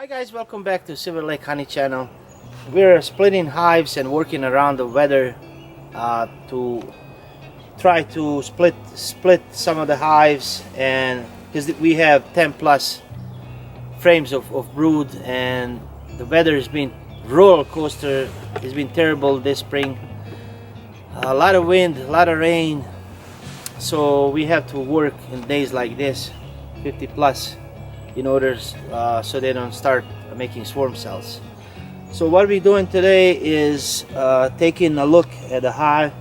Guys, welcome back to Silver Lake Honey channel. We're splitting hives and working around the weather to try to split some of the hives, and because we have 10 plus frames of brood, and the weather has been roller coaster. It's been terrible this spring. A lot of wind, a lot of rain, so we have to work in days like this, 50 plus, in order so they don't start making swarm cells. So what we're doing today is taking a look at the hive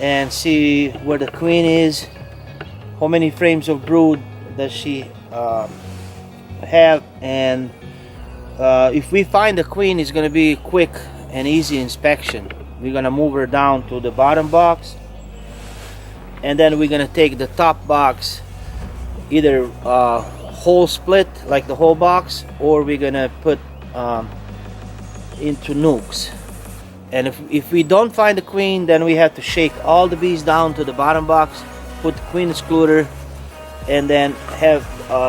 and see where the queen is, how many frames of brood does she have, and if we find the queen, it's going to be quick and easy inspection. We're going to move her down to the bottom box, and then we're going to take the top box, either whole split like the whole box, or we're gonna put into nukes. And if we don't find the queen, then we have to shake all the bees down to the bottom box, put the queen excluder, and then have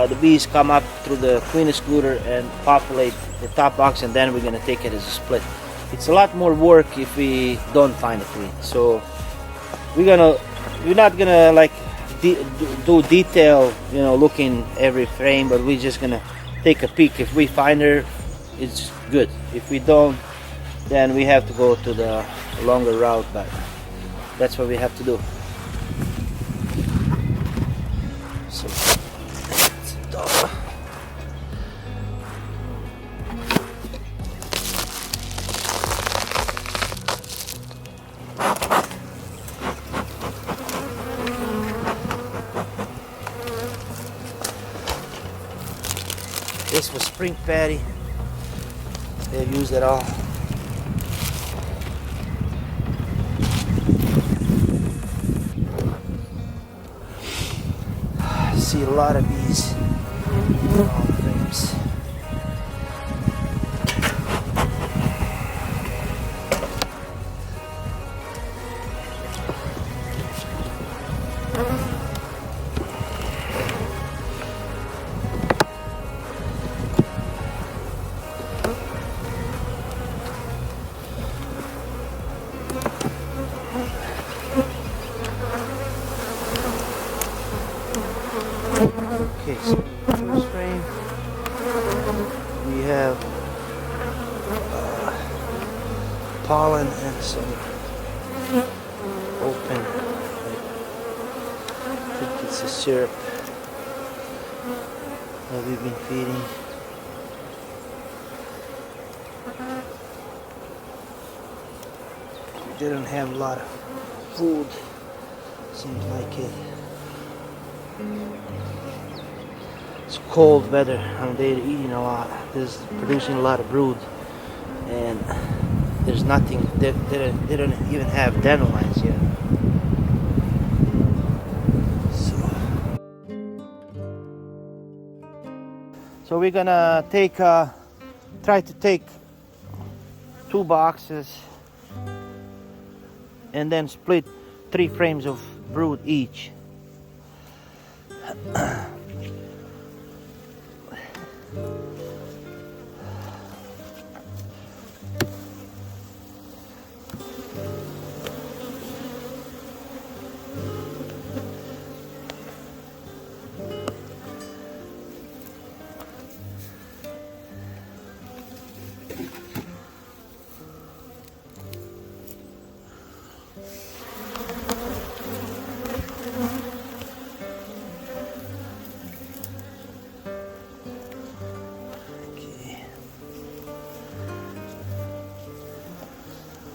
the bees come up through the queen excluder and populate the top box, and then we're gonna take it as a split. It's a lot more work if we don't find the queen, so we're not gonna like do detail, looking every frame, but we're just gonna take a peek. If we find her, it's good. If we don't, then we have to go to the longer route, but that's what we have to do. So this was spring patty. They've used it all. I see a lot of bees in all the frames. Okay, so first frame we have pollen and some open, I think it's a syrup that we've been feeding. We didn't have a lot of food, seems like it. It's cold weather, and they're eating a lot. They're producing a lot of brood, and there's nothing. They don't even have dandelions yet. So we're gonna try to take 2 boxes and then split 3 frames of brood each.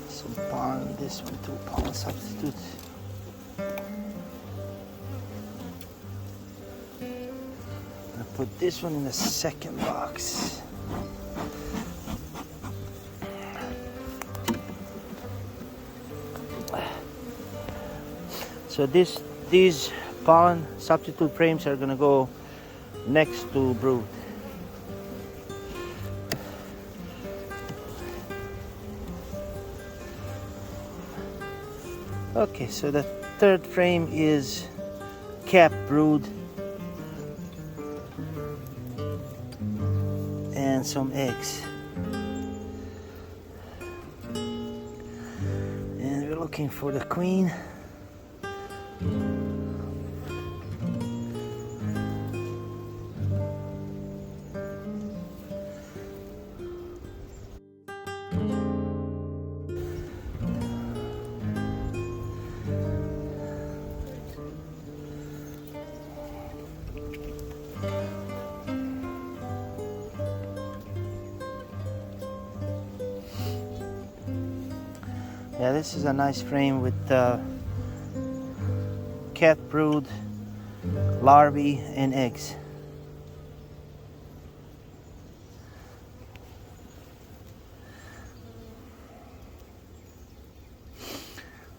Some pollen, this one too, pollen substitute. I put this one in the second box. So these pollen substitute frames are gonna go next to brood. Okay, so the third frame is cap brood, and and some eggs. And we're looking for the queen. Yeah, this is a nice frame with cat brood, larvae, and eggs.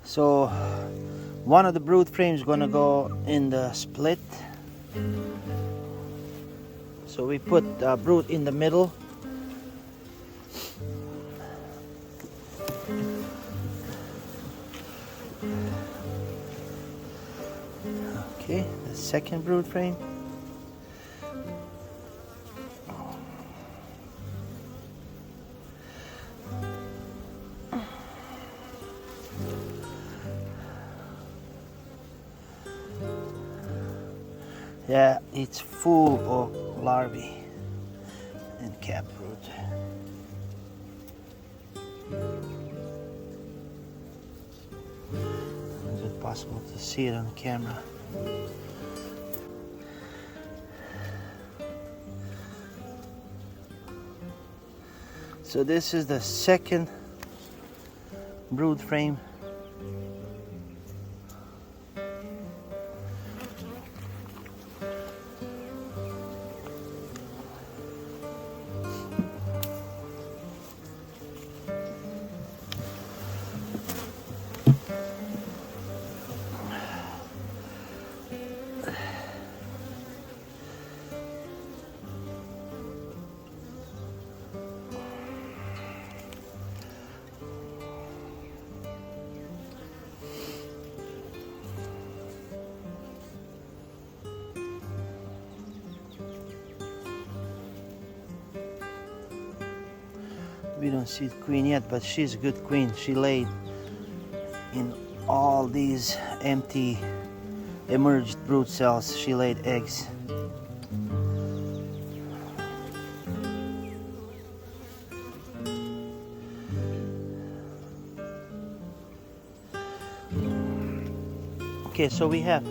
So one of the brood frames is gonna go in the split. So we put brood in the middle. Okay, the second brood frame. Yeah, it's full of larvae and cat brood. Is it possible to see it on the camera? So this is the second brood frame. We don't see the queen yet, but she's a good queen. She laid in all these empty emerged brood cells. She laid eggs. Okay, so we have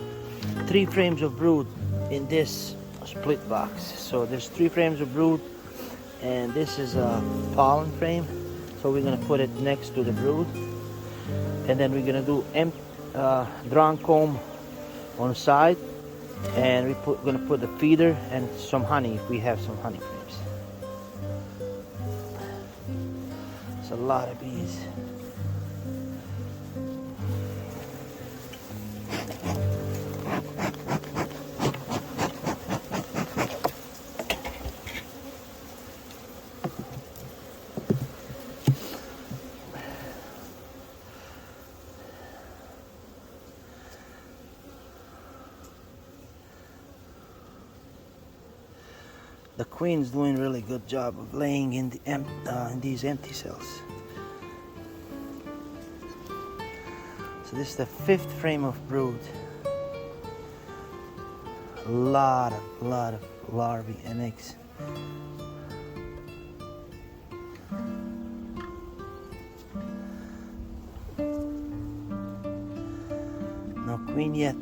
3 frames of brood in this split box. So there's 3 frames of brood, and this is a pollen frame. So we're gonna put it next to the brood, and then we're gonna do drawn comb on the side, and gonna put the feeder and some honey if we have some honey frames. It's a lot of bees. The queen's doing a really good job of laying in these empty cells. So this is the 5th frame of brood. A lot of larvae and eggs. No queen yet.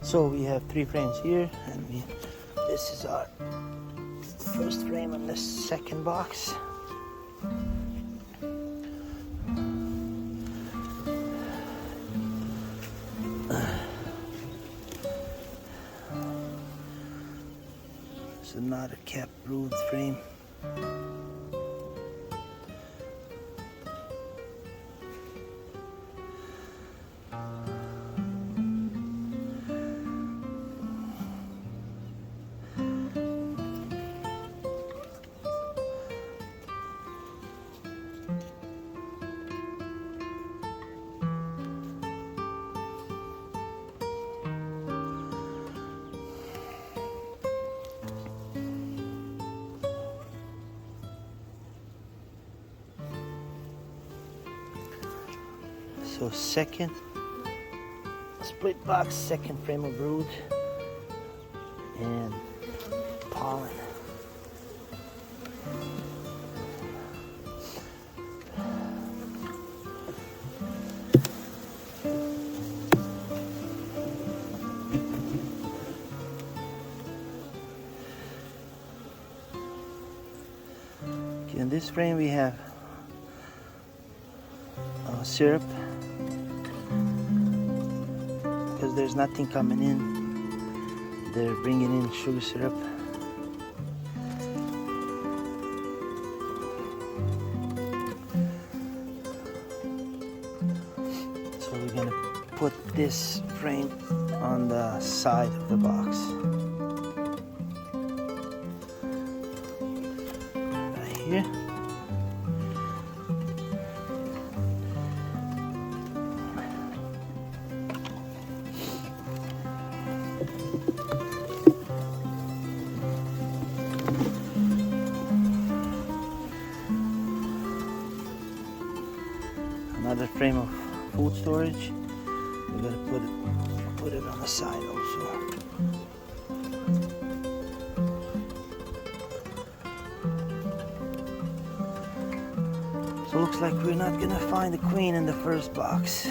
So we have 3 frames here, and this is our first frame in the second box. It's another cap brood frame. So second split box, second frame of brood, and pollen. Okay, in this frame we have syrup, because there's nothing coming in. They're bringing in sugar syrup. So we're gonna put this frame on the side of the box. Right here. Another frame of food storage. We're gonna put it on the side also. So looks like we're not gonna find the queen in the first box.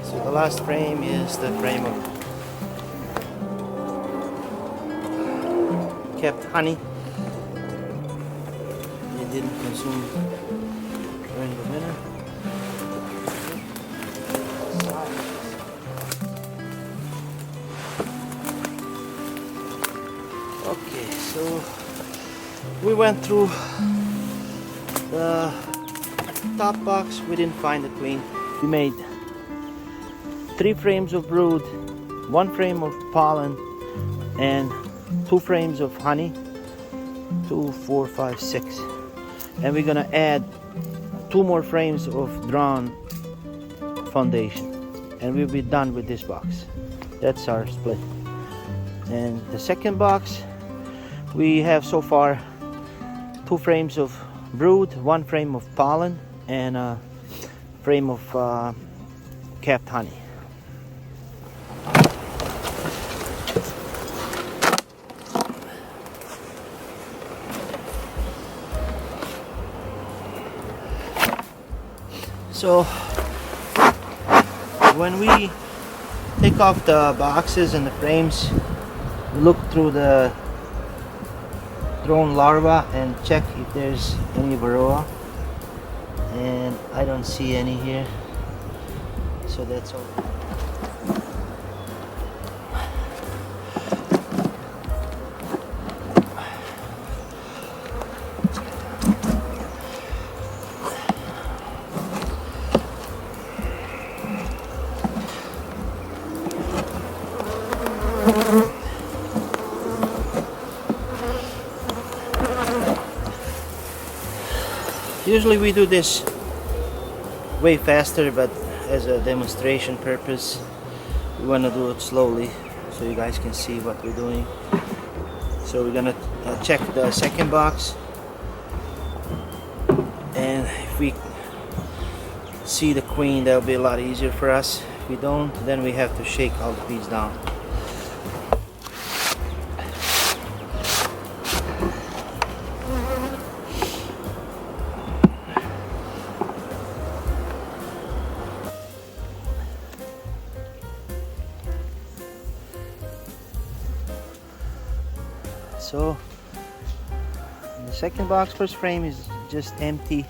So the last frame is the frame of kept honey. It didn't consume during the winter. Okay, so we went through the top box. We didn't find the queen. We made 3 frames of brood, 1 frame of pollen, and 2 frames of honey. 2, 4, 5, 6. And we're gonna add 2 more frames of drawn foundation, and we'll be done with this box. That's our split. And the second box, we have so far 2 frames of brood, 1 frame of pollen, and a frame of capped honey. So when we take off the boxes and the frames, we look through the drone larva and check if there's any varroa, and I don't see any here, so that's all. Usually we do this way faster, but as a demonstration purpose, we want to do it slowly so you guys can see what we're doing. So we're gonna check the second box, and if we see the queen, that'll be a lot easier for us. If we don't, then we have to shake all the bees down. So the second box, first frame is just empty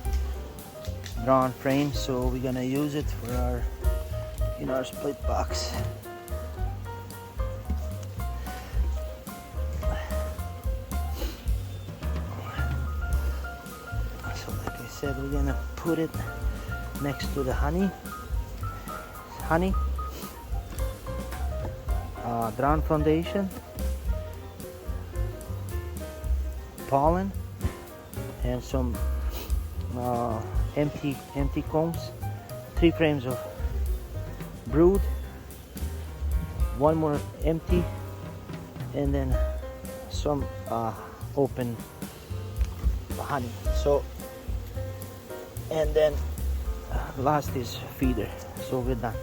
drawn frame, so we're gonna use it for our our split box. So like I said, we're gonna put it next to the honey, drawn foundation, pollen, and some empty combs, 3 frames of brood, 1 more empty and then some open honey. So, and then last is feeder. So we're done.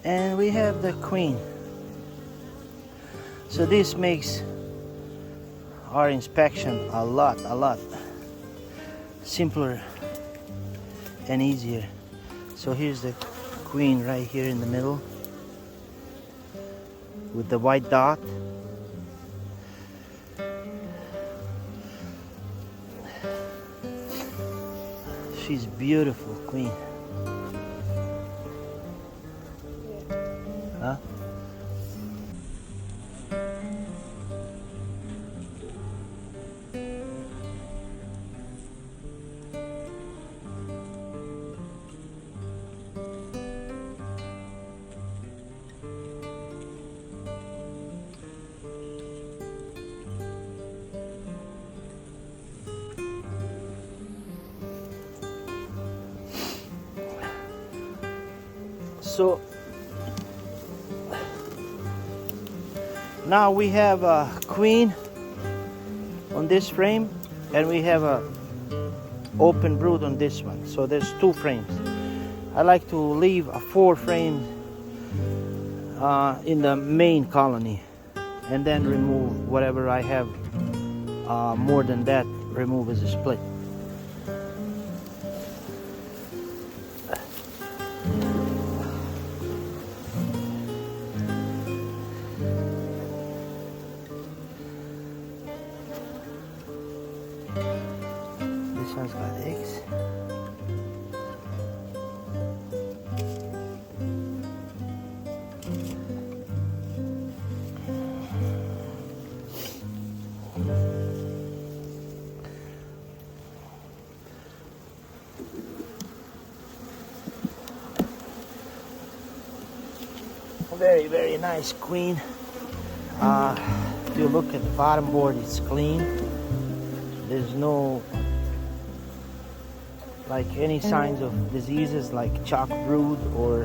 And we have the queen. So this makes our inspection a lot simpler and easier. So here's the queen right here in the middle with the white dot. She's beautiful, queen. Huh? So now we have a queen on this frame and we have a open brood on this one. So there's two frames. I like to leave a 4 frames in the main colony and then remove whatever I have more than that, remove as a split. This one's got eggs. Very, very nice queen. If you look at the bottom board, it's clean. There's no like any signs of diseases like chalk brood or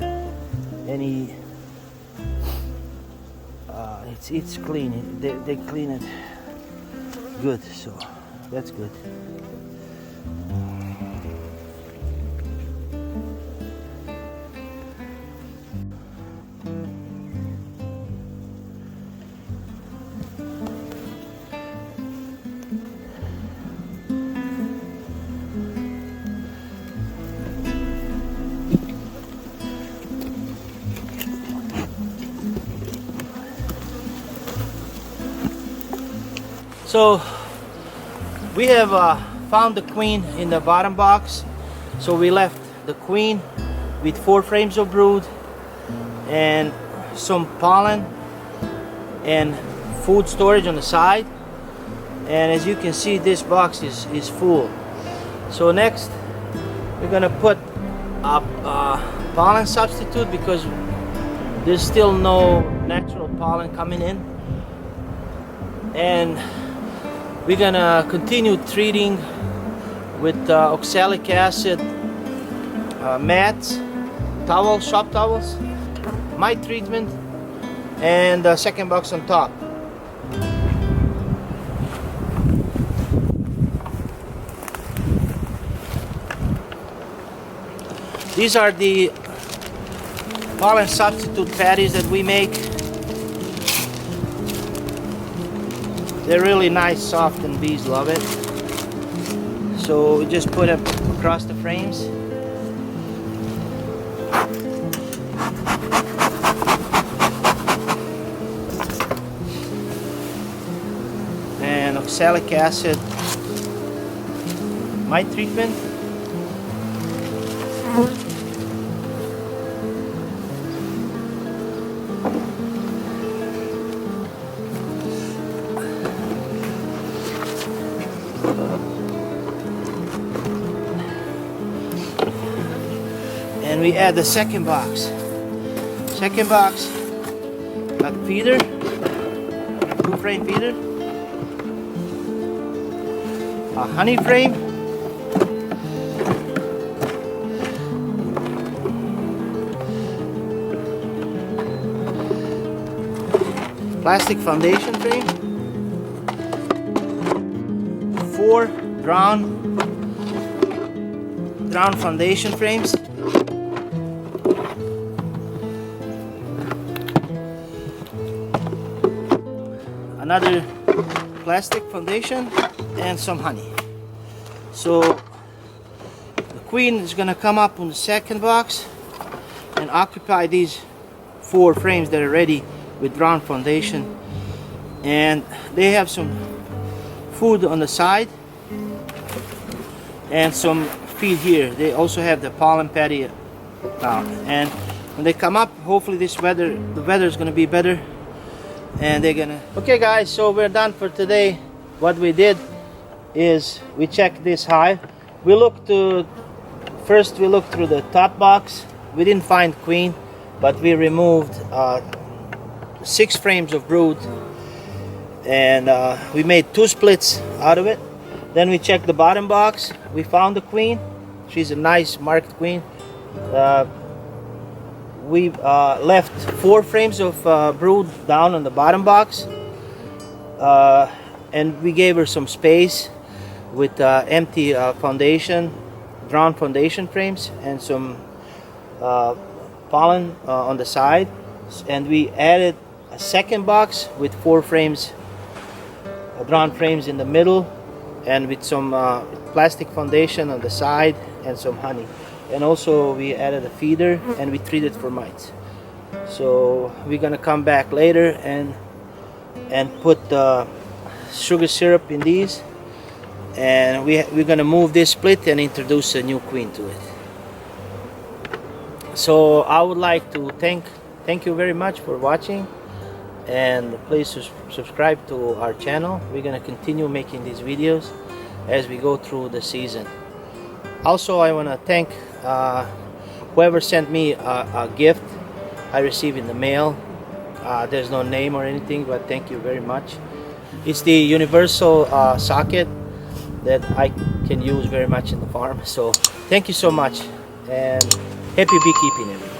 any it's clean. They clean it good, so that's good. So we have found the queen in the bottom box. So we left the queen with 4 frames of brood and some pollen and food storage on the side. And as you can see, this box is full. So next we're gonna put a pollen substitute because there's still no natural pollen coming in. And we're gonna continue treating with oxalic acid mats, towels, shop towels, my treatment, and the second box on top. These are the pollen substitute patties that we make. They're really nice, soft, and bees love it. So we just put them across the frames. And oxalic acid mite treatment. And we add the second box. Second box, a feeder, 2-frame feeder, a honey frame, plastic foundation frame, 4 drown foundation frames, another plastic foundation, and some honey. So the queen is gonna come up on the second box and occupy these 4 frames that are ready with drown foundation, and they have some food on the side and some feed here. They also have the pollen patty down, and when they come up, hopefully the weather is gonna be better, and they're gonna. Okay guys, so we're done for today. What we did is we checked this hive. We looked through the top box. We didn't find queen, but we removed 6 frames of brood, and we made 2 splits out of it. Then we checked the bottom box. We found the queen. She's a nice marked queen. We left 4 frames of brood down on the bottom box, and we gave her some space with empty foundation, drown foundation frames, and some pollen on the side. And we added a second box with 4 frames, drown frames in the middle, and with some plastic foundation on the side and some honey. And also we added a feeder, and we treated for mites. So we're gonna come back later and put sugar syrup in these, and we're gonna move this split and introduce a new queen to it. So I would like to thank you very much for watching, and please subscribe to our channel. We're gonna continue making these videos as we go through the season. Also, I want to thank whoever sent me a gift I received in the mail. There's no name or anything, but thank you very much. It's the universal socket that I can use very much in the farm. So thank you so much, and happy beekeeping, everyone.